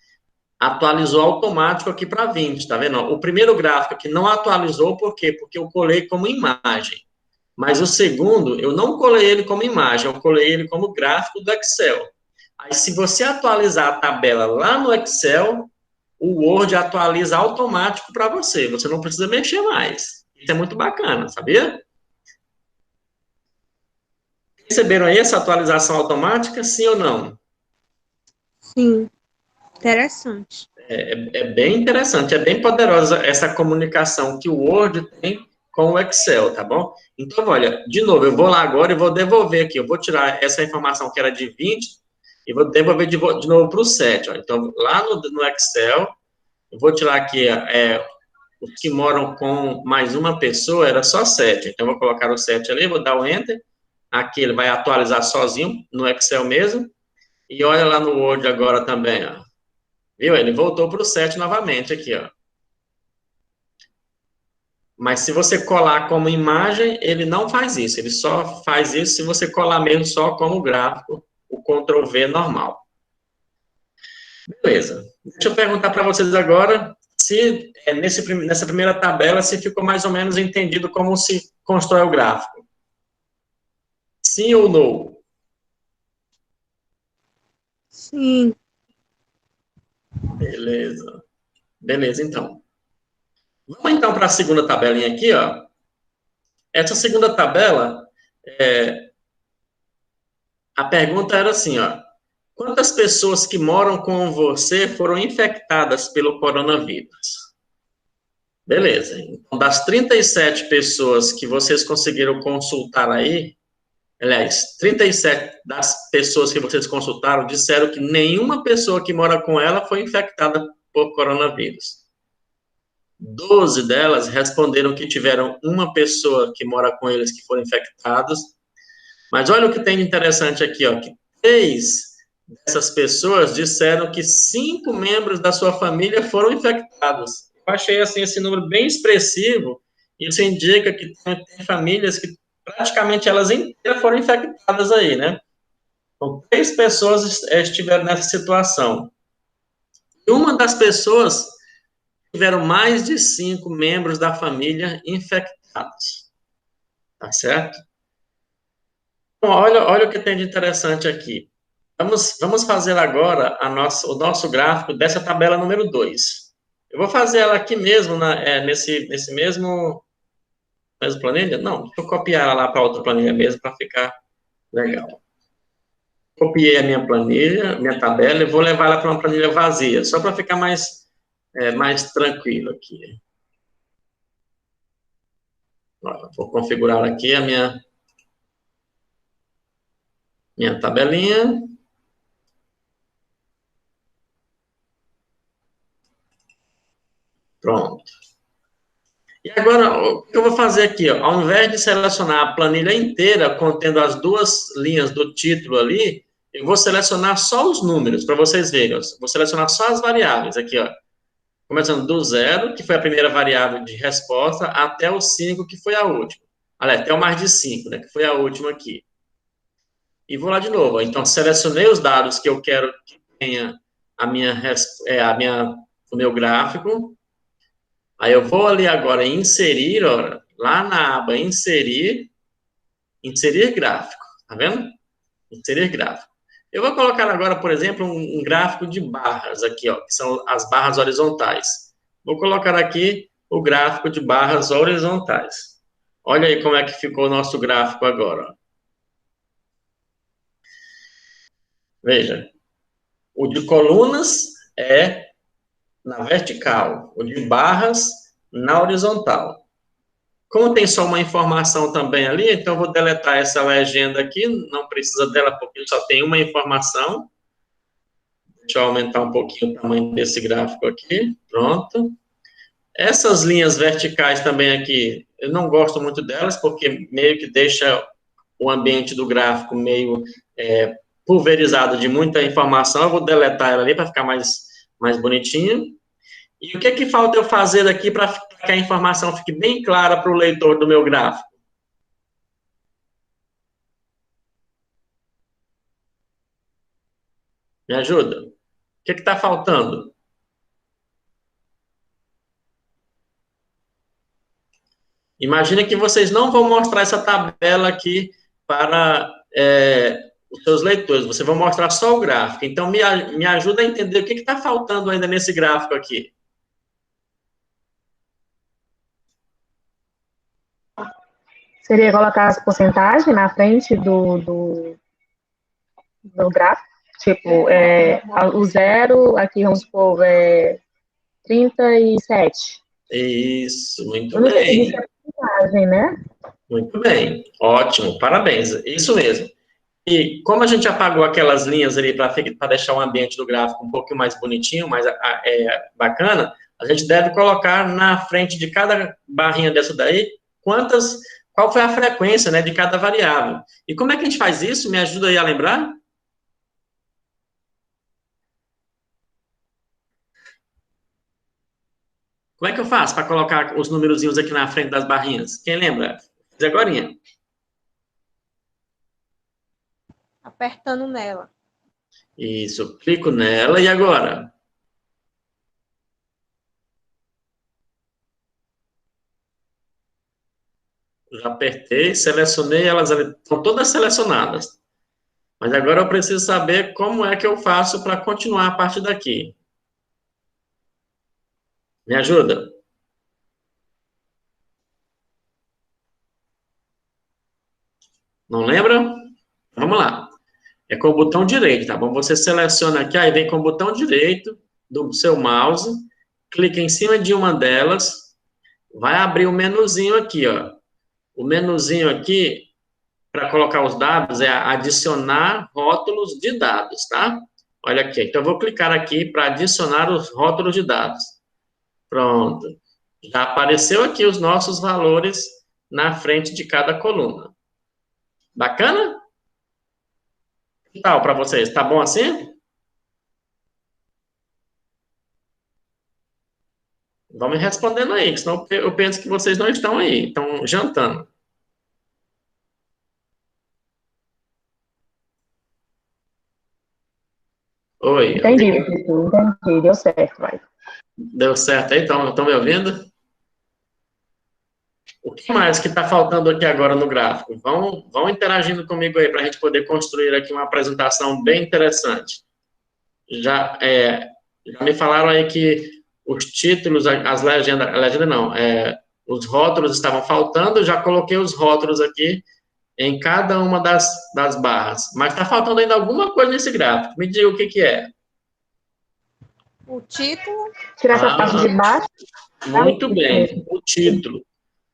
atualizou automático aqui para 20, tá vendo? O primeiro gráfico aqui não atualizou, por quê? Porque eu colei como imagem. Mas o segundo, eu não colei ele como imagem, eu colei ele como gráfico do Excel. Aí, se você atualizar a tabela lá no Excel, o Word atualiza automático para você. Você não precisa mexer mais. Isso é muito bacana, sabia? Receberam aí essa atualização automática, sim ou não? Sim, interessante. É bem interessante, é bem poderosa essa comunicação que o Word tem com o Excel, tá bom? Então, olha, de novo, eu vou lá agora e vou devolver aqui. Eu vou tirar essa informação que era de 20 e vou devolver de novo para o 7. Ó. Então, lá no Excel, eu vou tirar aqui os que moram com mais uma pessoa, era só 7. Então, eu vou colocar o 7 ali, vou dar o Enter. Aqui ele vai atualizar sozinho, no Excel mesmo. E olha lá no Word agora também, ó. Viu? Ele voltou para o 7 novamente aqui, ó. Mas se você colar como imagem, ele não faz isso. Ele só faz isso se você colar mesmo só como gráfico, o Ctrl V normal. Beleza. Deixa eu perguntar para vocês agora se nessa primeira tabela se ficou mais ou menos entendido como se constrói o gráfico. Sim ou não? Sim. Beleza. Beleza, então. Vamos então para a segunda tabelinha aqui, ó. Essa segunda tabela, a pergunta era assim, ó. Quantas pessoas que moram com você foram infectadas pelo coronavírus? Beleza. Então, das 37 pessoas que vocês conseguiram consultar aí, aliás, 37 das pessoas que vocês consultaram disseram que nenhuma pessoa que mora com ela foi infectada por coronavírus. 12 delas responderam que tiveram uma pessoa que mora com eles que foram infectados. Mas olha o que tem de interessante aqui, ó, que 3 dessas pessoas disseram que 5 membros da sua família foram infectados. Eu achei, assim, esse número bem expressivo. Isso indica que tem famílias que praticamente elas inteiras foram infectadas aí, né? Então, 3 pessoas estiveram nessa situação. E uma das pessoas tiveram mais de 5 membros da família infectados. Tá certo? Então, olha o que tem de interessante aqui. Vamos fazer agora o nosso gráfico dessa tabela número 2. Eu vou fazer ela aqui mesmo, nesse mesmo planilha? Não, deixa eu copiar ela lá para outra planilha mesmo, para ficar legal. Copiei a minha planilha, minha tabela, e vou levar ela para uma planilha vazia, só para ficar mais tranquilo aqui. Vou configurar aqui a minha tabelinha. Pronto. E agora, o que eu vou fazer aqui? Ó, ao invés de selecionar a planilha inteira, contendo as 2 linhas do título ali, eu vou selecionar só os números, para vocês verem. Ó. Vou selecionar só as variáveis aqui, ó. Começando do 0, que foi a primeira variável de resposta, até o 5, que foi a última. Aliás, até o mais de 5, né, que foi a última aqui. E vou lá de novo. Ó. Então, selecionei os dados que eu quero que tenha o meu gráfico. Aí eu vou ali agora em inserir, ó, lá na aba inserir gráfico, tá vendo? Inserir gráfico. Eu vou colocar agora, por exemplo, um gráfico de barras aqui, ó, que são as barras horizontais. Vou colocar aqui o gráfico de barras horizontais. Olha aí como é que ficou o nosso gráfico agora. Ó. Veja, o de colunas é na vertical, o de barras na horizontal. Como tem só uma informação também ali, então eu vou deletar essa legenda aqui, não precisa dela porque só tem uma informação. Deixa eu aumentar um pouquinho o tamanho desse gráfico aqui, pronto. Essas linhas verticais também aqui, eu não gosto muito delas, porque meio que deixa o ambiente do gráfico meio pulverizado de muita informação, eu vou deletar ela ali para ficar mais bonitinho. E o que falta eu fazer aqui para que a informação fique bem clara para o leitor do meu gráfico? Me ajuda? O que está faltando? Imagina que vocês não vão mostrar essa tabela aqui para os seus leitores. Vocês vão mostrar só o gráfico. Então, me ajuda a entender o que está faltando ainda nesse gráfico aqui. Seria colocar as porcentagens na frente do gráfico. Tipo, o zero, aqui vamos supor, 37. Isso, muito Eu não sei se bem. isso é porcentagem, né? Muito bem, ótimo, parabéns, isso mesmo. E como a gente apagou aquelas linhas ali para deixar o ambiente do gráfico um pouquinho mais bonitinho, mais bacana, a gente deve colocar na frente de cada barrinha dessa daí, qual foi a frequência, né, de cada variável. E como é que a gente faz isso? Me ajuda aí a lembrar? Como é que eu faço para colocar os numerozinhos aqui na frente das barrinhas? Quem lembra? Fiz agorinha. Apertando nela. Isso, clico nela e agora? Já apertei, selecionei, elas estão todas selecionadas. Mas agora eu preciso saber como é que eu faço para continuar a partir daqui. Me ajuda? Não lembra? Vamos lá. É com o botão direito, tá bom? Você seleciona aqui, aí vem com o botão direito do seu mouse, clica em cima de uma delas, vai abrir o menuzinho aqui, ó. O menuzinho aqui, para colocar os dados, é adicionar rótulos de dados, tá? Olha aqui. Então, eu vou clicar aqui para adicionar os rótulos de dados. Pronto. Já apareceu aqui os nossos valores na frente de cada coluna. Bacana? Que tal para vocês? Tá bom assim? Vão me respondendo aí, senão eu penso que vocês não estão aí, estão jantando. Oi, Entendi, entendi, deu certo, vai. deu certo aí? Estão me ouvindo? O que mais que está faltando aqui agora no gráfico? Vão interagindo comigo aí para a gente poder construir aqui uma apresentação bem interessante. Já me falaram aí que os títulos, as legendas, legenda não, os rótulos estavam faltando, já coloquei os rótulos aqui em cada uma das barras. Mas está faltando ainda alguma coisa nesse gráfico. Me diga o que é. O título. Tirar essa parte de baixo. Muito bem, o título.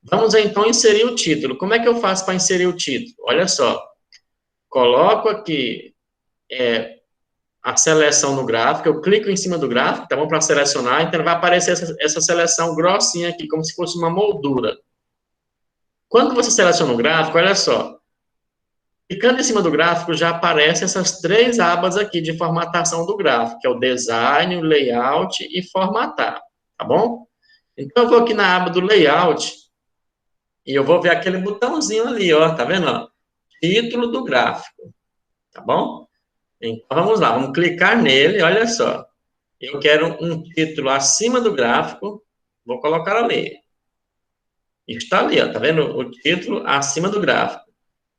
Vamos então inserir o título. Como é que eu faço para inserir o título? Olha só, coloco aqui a seleção no gráfico, eu clico em cima do gráfico, tá bom? Para selecionar, então vai aparecer essa seleção grossinha aqui, como se fosse uma moldura. Quando você seleciona o gráfico, olha só, clicando em cima do gráfico, já aparecem essas três abas aqui de formatação do gráfico, que é o design, o layout e formatar, tá bom? Então, eu vou aqui na aba do layout e eu vou ver aquele botãozinho ali, ó, tá vendo? Ó? Título do gráfico, tá bom? Então, vamos lá, vamos clicar nele, olha só. Eu quero um título acima do gráfico, vou colocar ali. Está ali, ó, tá vendo? O título acima do gráfico.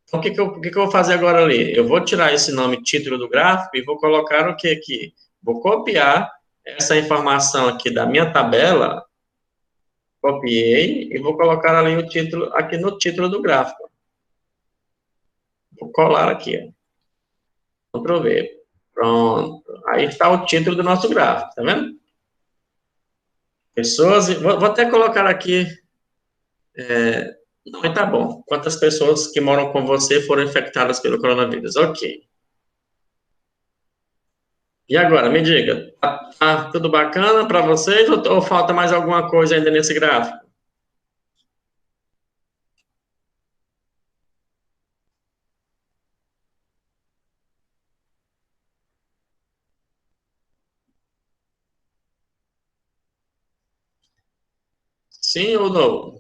Então, o que eu vou fazer agora ali? Eu vou tirar esse nome título do gráfico e vou colocar o que aqui? Vou copiar essa informação aqui da minha tabela, copiei e vou colocar ali o título, aqui no título do gráfico. Vou colar aqui, ó. Ctrl V. Pronto. Aí está o título do nosso gráfico, tá vendo? Pessoas, vou até colocar aqui, não, mas tá bom. Quantas pessoas que moram com você foram infectadas pelo coronavírus? Ok. E agora, me diga, tá tudo bacana para vocês ou falta mais alguma coisa ainda nesse gráfico? Sim ou não?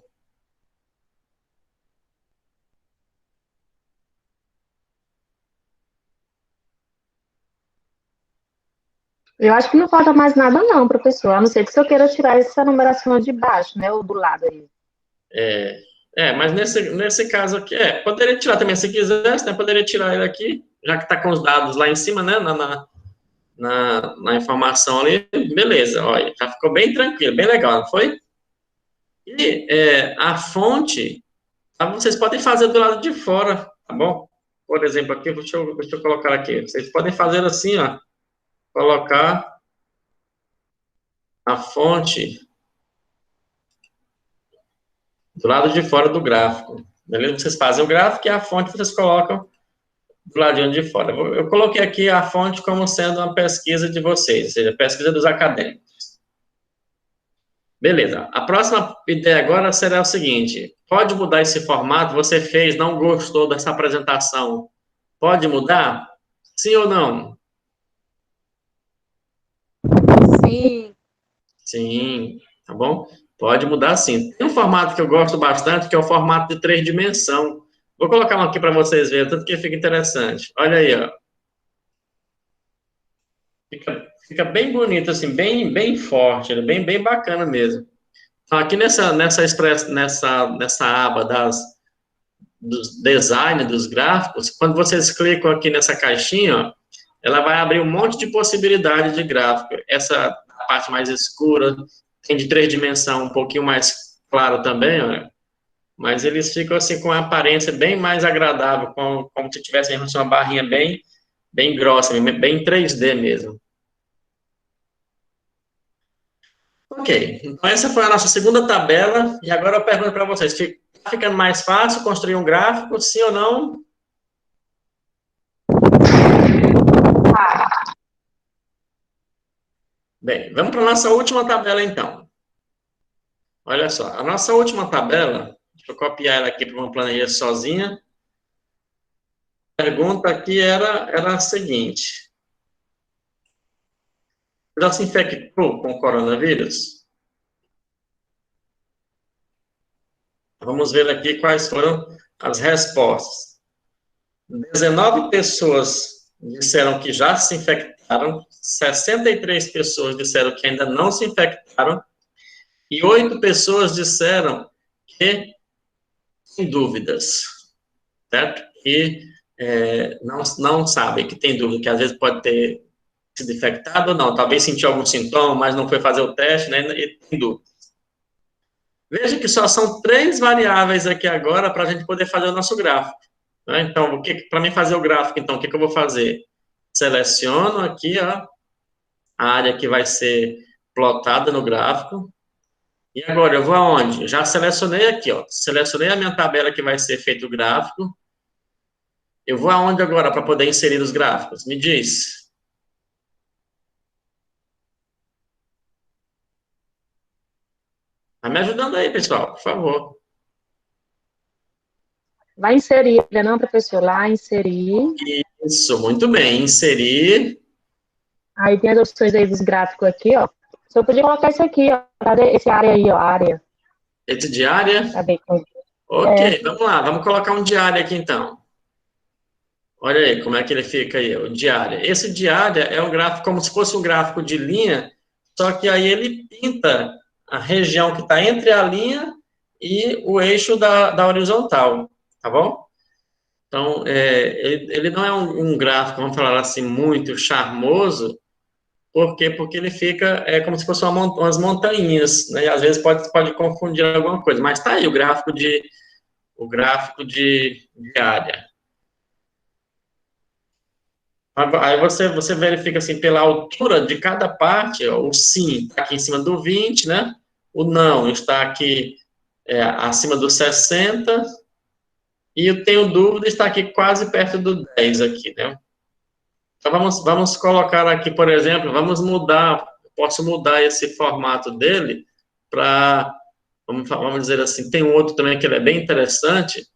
Eu acho que não falta mais nada não, professor. A não ser que se eu queira tirar essa numeração de baixo, né? Ou do lado aí. Mas nesse caso aqui, poderia tirar também, se quisesse, né? Poderia tirar ele aqui, já que está com os dados lá em cima, né? Na informação ali, beleza, olha, já ficou bem tranquilo, bem legal, não foi? E a fonte, vocês podem fazer do lado de fora, tá bom? Por exemplo, aqui, deixa eu colocar aqui, vocês podem fazer assim, ó, colocar a fonte do lado de fora do gráfico, beleza? Vocês fazem o gráfico e a fonte vocês colocam do ladinho de fora. Eu coloquei aqui a fonte como sendo uma pesquisa de vocês, ou seja, pesquisa dos acadêmicos. Beleza. A próxima ideia agora será o seguinte: pode mudar esse formato? Você fez, não gostou dessa apresentação? Pode mudar? Sim ou não? Sim. Sim, tá bom? Pode mudar sim. Tem um formato que eu gosto bastante, que é o formato de 3 dimensões. Vou colocar um aqui para vocês verem, tanto que fica interessante. Olha aí, ó. Fica bem bonito, assim, bem forte, bem bacana mesmo. Então, aqui nessa aba dos design dos gráficos, quando vocês clicam aqui nessa caixinha, ó, ela vai abrir um monte de possibilidade de gráfico. Essa parte mais escura, tem de 3 dimensões, um pouquinho mais claro também, ó, mas eles ficam assim com uma aparência bem mais agradável, como se tivesse uma barrinha bem grossa, bem 3D mesmo. Ok, então essa foi a nossa segunda tabela, e agora eu pergunto para vocês, está ficando mais fácil construir um gráfico, sim ou não? Bem, vamos para a nossa última tabela então. Olha só, a nossa última tabela, deixa eu copiar ela aqui para uma planilha sozinha. A pergunta aqui era a seguinte: já se infectou com o coronavírus? Vamos ver aqui quais foram as respostas. 19 pessoas disseram que já se infectaram, 63 pessoas disseram que ainda não se infectaram, e 8 pessoas disseram que têm dúvidas, certo? Que não sabem, que tem dúvida, que às vezes pode ter sido infectado ou não, talvez sentiu algum sintoma, mas não foi fazer o teste, né, e tem dúvida. Veja que só são 3 variáveis aqui agora para a gente poder fazer o nosso gráfico. Né? Então, para mim fazer o gráfico, então, o que eu vou fazer? Seleciono aqui a área que vai ser plotada no gráfico. E agora, eu vou aonde? Já selecionei aqui, ó. Selecionei a minha tabela que vai ser feito o gráfico. Eu vou aonde agora para poder inserir os gráficos? Me diz. Tá me ajudando aí, pessoal, por favor. Vai inserir, não, professor? Lá, inserir. Isso, muito bem. Inserir. Aí tem as opções aí dos gráficos aqui, ó. Só podia colocar isso aqui, ó. Cadê esse área aí, ó? Área. Esse de área? Cadê? Ok, vamos lá. Vamos colocar um de área aqui, então. Olha aí como é que ele fica aí, o de área. Esse de área é um gráfico como se fosse um gráfico de linha, só que aí ele pinta a região que está entre a linha e o eixo da horizontal, tá bom? Então, ele não é um gráfico, vamos falar assim, muito charmoso, por quê? Porque ele fica como se fosse umas montanhas, né? E às vezes pode confundir alguma coisa, mas tá aí o gráfico de área. Aí você verifica assim, pela altura de cada parte, ó, o sim está aqui em cima do 20, né? O não está aqui acima do 60, e eu tenho dúvida, está aqui quase perto do 10 aqui, né? Então vamos colocar aqui, por exemplo, posso mudar esse formato dele para, vamos dizer assim, tem um outro também que ele é bem interessante,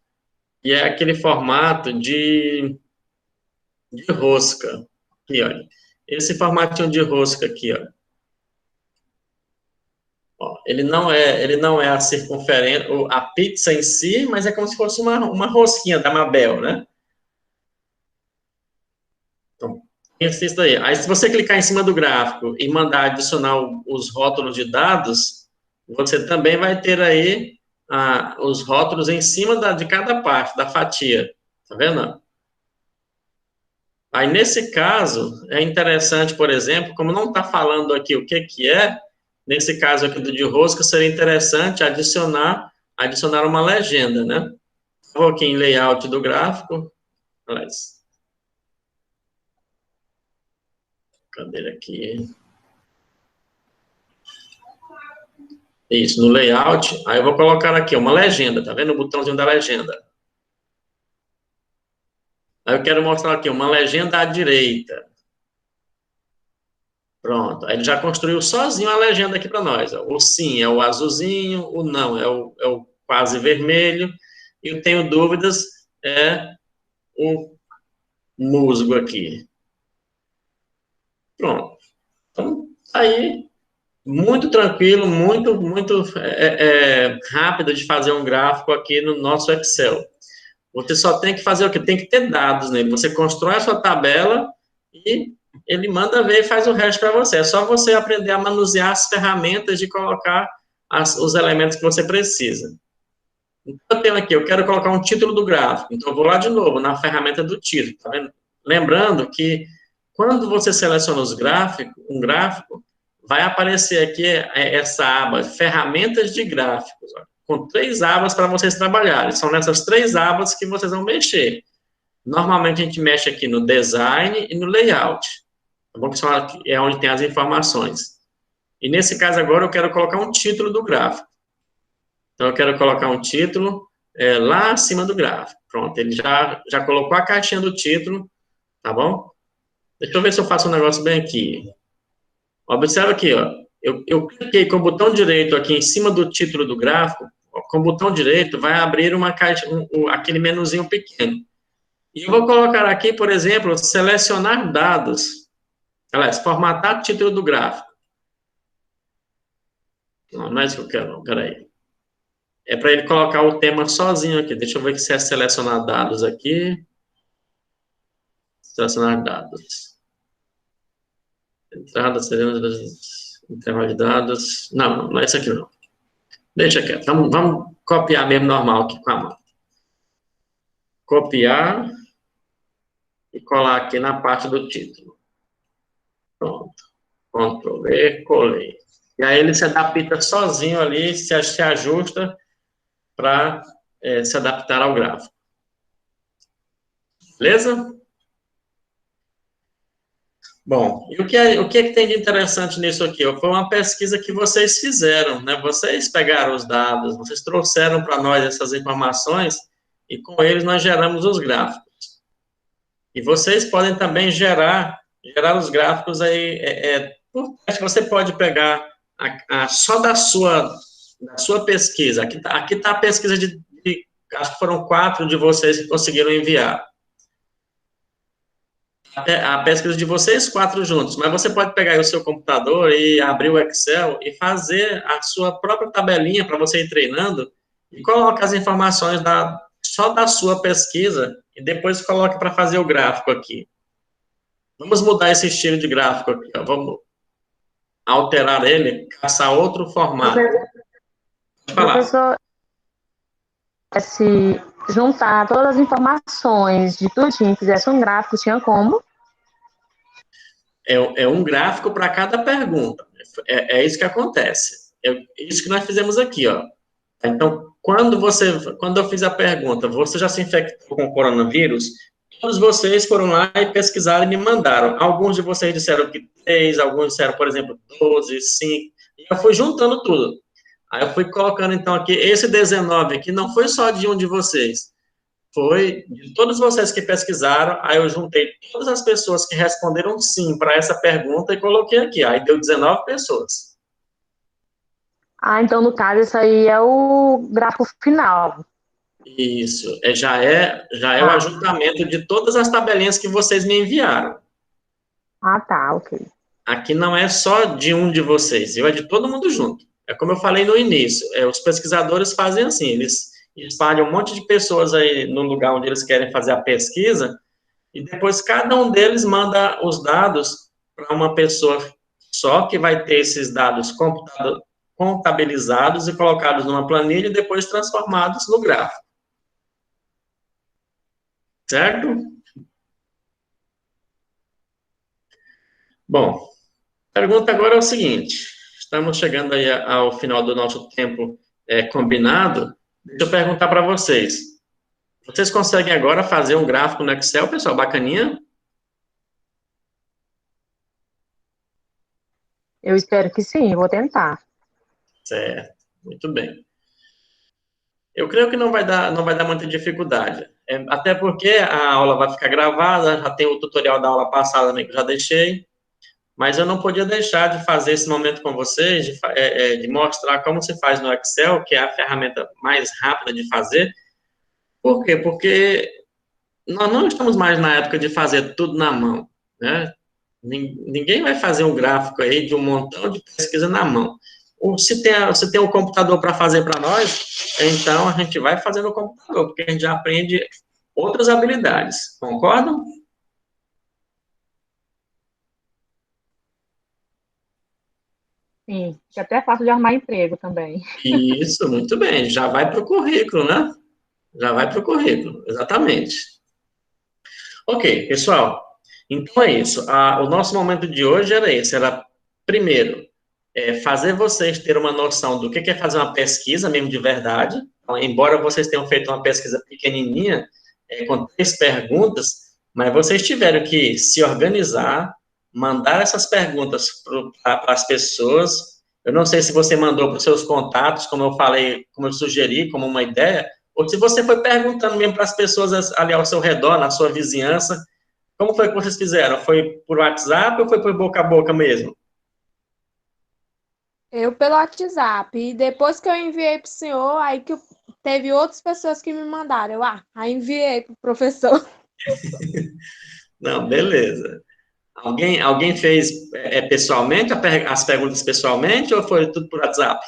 e é aquele formato de rosca. Aqui, olha. Esse formatinho de rosca aqui, ó. ele não é a circunferência, a pizza em si, mas é como se fosse uma rosquinha da Mabel, né? Então, pensa isso daí. Aí, se você clicar em cima do gráfico e mandar adicionar os rótulos de dados, você também vai ter aí os rótulos em cima de cada parte, da fatia. Tá vendo? Aí, nesse caso, é interessante, por exemplo, como não está falando aqui o que é, nesse caso aqui do de rosca, seria interessante adicionar uma legenda, né? Vou aqui em layout do gráfico. Cadê ele aqui? Isso, no layout. Aí eu vou colocar aqui uma legenda, tá vendo o botãozinho da legenda? Aí eu quero mostrar aqui uma legenda à direita. Pronto, aí ele já construiu sozinho a legenda aqui para nós. Ó. O sim é o azulzinho, o não é o quase vermelho, e eu tenho dúvidas é o musgo aqui. Pronto. Então, aí, muito tranquilo, muito rápido de fazer um gráfico aqui no nosso Excel. Você só tem que fazer o quê? Tem que ter dados nele. Você constrói a sua tabela e ele manda ver e faz o resto para você. É só você aprender a manusear as ferramentas de colocar os elementos que você precisa. Então, eu tenho aqui, eu quero colocar um título do gráfico. Então, eu vou lá de novo, na ferramenta do título. Tá vendo? Lembrando que, quando você seleciona um gráfico, vai aparecer aqui essa aba, ferramentas de gráficos, ó, com 3 abas para vocês trabalharem. São nessas 3 abas que vocês vão mexer. Normalmente, a gente mexe aqui no design e no layout. Tá bom? Que é onde tem as informações. E nesse caso agora eu quero colocar um título do gráfico. Então eu quero colocar um título lá acima do gráfico. Pronto, ele já colocou a caixinha do título, tá bom? Deixa eu ver se eu faço um negócio bem aqui. Observa aqui, ó. Eu cliquei com o botão direito aqui em cima do título do gráfico. Ó, com o botão direito vai abrir uma caixa, aquele menuzinho pequeno. E eu vou colocar aqui, por exemplo, selecionar dados. Aliás, formatar título do gráfico. Não é isso que eu quero, não. Peraí. É para ele colocar o tema sozinho aqui. Deixa eu ver se é selecionar dados aqui. Selecionar dados. Entrada, intervalo de dados. Não é isso aqui não. Deixa quieto. Vamos copiar mesmo normal aqui com a mão. Copiar e colar aqui na parte do título. Pronto. Ctrl V, colei. E aí ele se adapta sozinho ali, se ajusta para se adaptar ao gráfico. Beleza? Bom, e o que tem de interessante nisso aqui? Foi uma pesquisa que vocês fizeram, né? Vocês pegaram os dados, vocês trouxeram para nós essas informações e com eles nós geramos os gráficos. E vocês podem também gerar os gráficos aí, por teste. Você pode pegar só da sua pesquisa. Aqui tá a pesquisa acho que foram 4 de vocês que conseguiram enviar. A pesquisa de vocês 4 juntos, mas você pode pegar aí o seu computador e abrir o Excel e fazer a sua própria tabelinha para você ir treinando e coloca as informações só da sua pesquisa e depois coloque para fazer o gráfico aqui. Vamos mudar esse estilo de gráfico aqui, ó. Vamos alterar ele, caçar outro formato. Professor, se juntar todas as informações de tudinho e fizesse um gráfico, tinha como? É um gráfico para cada pergunta. É isso que acontece. É isso que nós fizemos aqui, ó. Então, quando eu fiz a pergunta, você já se infectou com o coronavírus? Todos vocês foram lá e pesquisaram e me mandaram. Alguns de vocês disseram que 3, alguns disseram, por exemplo, 12, 5. E eu fui juntando tudo. Aí eu fui colocando, então, aqui, esse 19 aqui não foi só de um de vocês. Foi de todos vocês que pesquisaram. Aí eu juntei todas as pessoas que responderam sim para essa pergunta e coloquei aqui. Aí deu 19 pessoas. Então, no caso, isso aí é o gráfico final. Isso, já é o ajuntamento de todas as tabelinhas que vocês me enviaram. Tá, ok. Aqui não é só de um de vocês, é de todo mundo junto. É como eu falei no início, os pesquisadores fazem assim, eles espalham um monte de pessoas aí no lugar onde eles querem fazer a pesquisa, e depois cada um deles manda os dados para uma pessoa só, que vai ter esses dados contabilizados e colocados numa planilha e depois transformados no gráfico. Certo? Bom, a pergunta agora é o seguinte, estamos chegando aí ao final do nosso tempo combinado, deixa eu perguntar para vocês. Vocês conseguem agora fazer um gráfico no Excel, pessoal, bacaninha? Eu espero que sim, vou tentar. Certo, muito bem. Eu creio que não vai dar muita dificuldade. Até porque a aula vai ficar gravada, já tem o tutorial da aula passada também que eu já deixei, mas eu não podia deixar de fazer esse momento com vocês, de mostrar como se faz no Excel, que é a ferramenta mais rápida de fazer. Por quê? Porque nós não estamos mais na época de fazer tudo na mão, né? Ninguém vai fazer um gráfico aí de um montão de pesquisa na mão. Se tem um computador para fazer para nós, então a gente vai fazer no computador, porque a gente já aprende outras habilidades. Concordam? Sim, que até é fácil de arrumar emprego também. Isso, muito bem. Já vai para o currículo, né? Já vai para o currículo, exatamente. Ok, pessoal. Então é isso. O nosso momento de hoje era esse. Era, primeiro, fazer vocês terem uma noção do que é fazer uma pesquisa mesmo de verdade. Então, embora vocês tenham feito uma pesquisa pequenininha, com 3 perguntas, mas vocês tiveram que se organizar, mandar essas perguntas para as pessoas. Eu não sei se você mandou para os seus contatos, como eu falei, como eu sugeri, como uma ideia, ou se você foi perguntando mesmo para as pessoas ali ao seu redor, na sua vizinhança. Como foi que vocês fizeram? Foi por WhatsApp ou foi por boca a boca mesmo? Eu pelo WhatsApp. E depois que eu enviei para o senhor, aí que teve outras pessoas que me mandaram. Aí enviei para o professor. Não, beleza. Alguém fez pessoalmente as perguntas pessoalmente ou foi tudo por WhatsApp?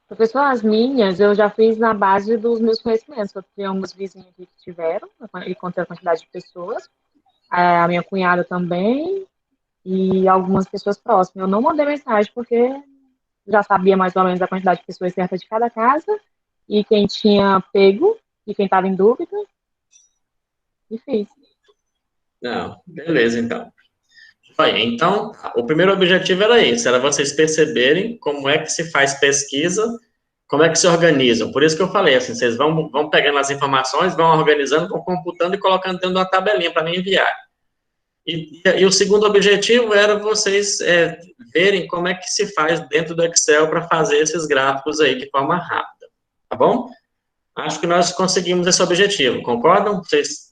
Professor, as minhas eu já fiz na base dos meus conhecimentos. Eu tenho alguns vizinhos aqui que tiveram, e contei a quantidade de pessoas. A minha cunhada também, e algumas pessoas próximas. Eu não mandei mensagem porque já sabia mais ou menos a quantidade de pessoas certa de cada casa, e quem tinha pego, e quem estava em dúvida, e fiz. Não, beleza, então. Olha, então, o primeiro objetivo era esse, era vocês perceberem como é que se faz pesquisa, como é que se organizam. Por isso que eu falei, assim, vocês vão pegando as informações, vão organizando, vão computando e colocando dentro de uma tabelinha para me enviar. E o segundo objetivo era vocês verem como é que se faz dentro do Excel para fazer esses gráficos aí de forma rápida, tá bom? Acho que nós conseguimos esse objetivo, concordam? Vocês,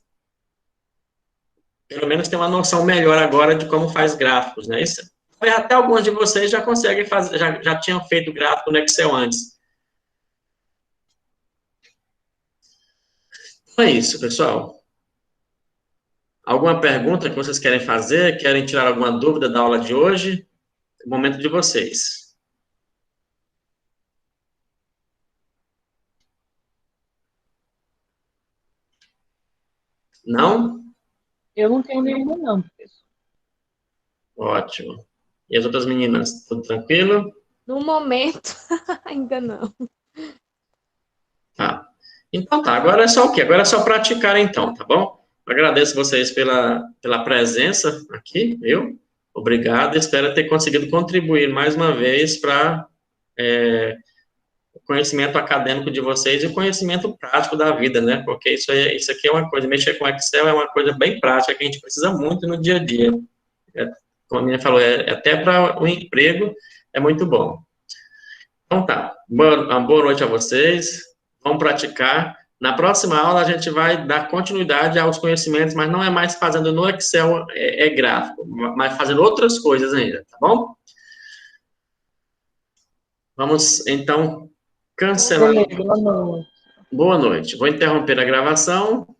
pelo menos, têm uma noção melhor agora de como faz gráficos, né? Isso, até alguns de vocês já conseguem fazer, já tinham feito gráfico no Excel antes. Então é isso, pessoal. Alguma pergunta que vocês querem fazer? Querem tirar alguma dúvida da aula de hoje? É o momento de vocês. Não? Eu não tenho nenhuma, não, professor. Ótimo. E as outras meninas, tudo tranquilo? No momento, ainda não. Tá. Então tá, agora é só o quê? Agora é só praticar então, tá bom? Agradeço vocês pela presença aqui, viu? Obrigado, espero ter conseguido contribuir mais uma vez para o conhecimento acadêmico de vocês e o conhecimento prático da vida, né? Porque isso aqui é uma coisa, mexer com Excel é uma coisa bem prática que a gente precisa muito no dia a dia. Como a menina falou, até para o emprego é muito bom. Então tá, uma boa noite a vocês, vamos praticar. Na próxima aula a gente vai dar continuidade aos conhecimentos, mas não é mais fazendo no Excel gráfico, mas fazendo outras coisas ainda, tá bom? Vamos, então, cancelar. Boa noite. Boa noite. Vou interromper a gravação.